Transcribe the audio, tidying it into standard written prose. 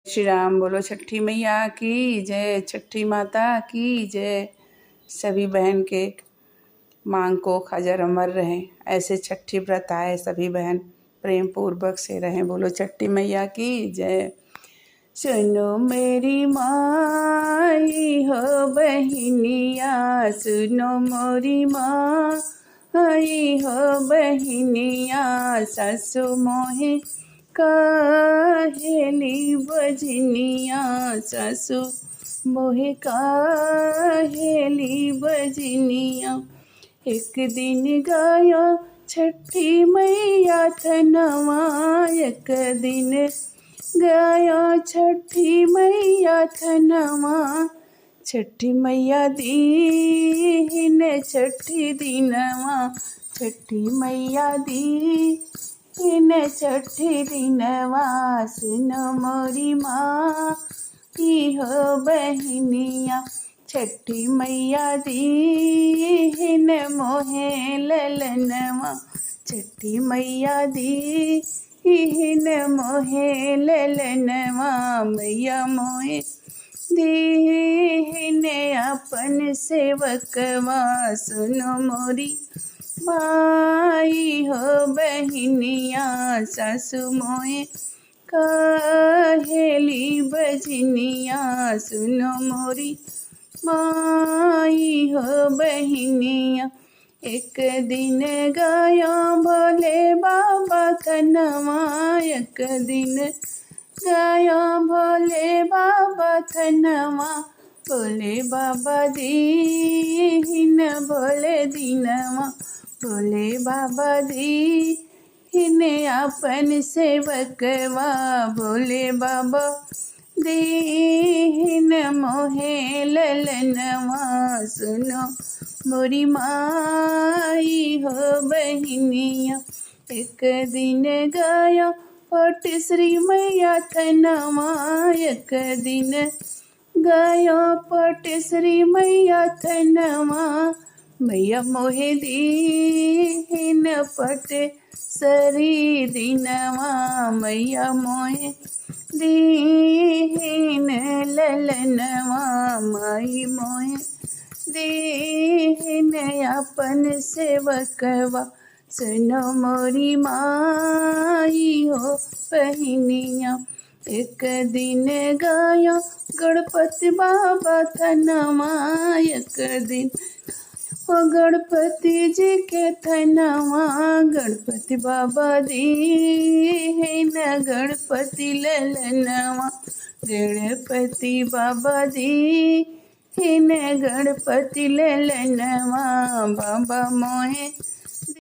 श्री राम। बोलो छठी मैया की जय, छठी माता की जय। सभी बहन के मांग को खजर अमर रहें, ऐसे छठी व्रत आए सभी बहन प्रेम पूर्वक से रहें। बोलो छठी मैया की जय। सुनो मेरी माई हो बहिनिया, सुनो मोरी माई हो बहिनिया, सासु मोहे काहेली बजनिया, सासु मोहे काहेली बजनिया। एक दिन गाया छठी मैया थनवा, एक दिन गाया छठी मैया थनवा। छठी मैया दीन छठी दिनवा, छठी मैया दीन छठी दिनवा। सुनो मोरी माँ की हो बहनिया, छठी मैया दीन मोहे ललनवा, छठी मैया दीन मोहे ललनवा। मैया मोहे दीन अपन सेवकवा, सुनो मोरी माई हो बहनिया, सासु मोहे काहेली बजनिया। सुनो मोरी माई हो बहनिया, एक दिन गाया भोले बाबा थनवा, एक दिन गाया भोले बाबा थनवा। भोले बाबा दीन भोले दीनवा, भोले बाबा दीन अपन सेवकवा। भोले बाबा दीन मोहे ललनवा, सुनो मोरी माई हो बहनिया। एक दिन गाया पट श्री मैया थनवा, एक दिन गाया पट श्री मैया थनवा। मैया मोहे दीन पट सरी दिनवा, मैया मोहे दीन ललनवा। माई मोहे दीन अपन सेवकवा, सुनो मोरी माई हो बहनिया। एक दिन गाया गणपति बाबा थनवा, एक दिन ओ गणपति जी के थनवा। गणपति बाबा दीन गणपति ललनवा, गणपति बाबा दीन गणपति ललनवा। बाबा मोहे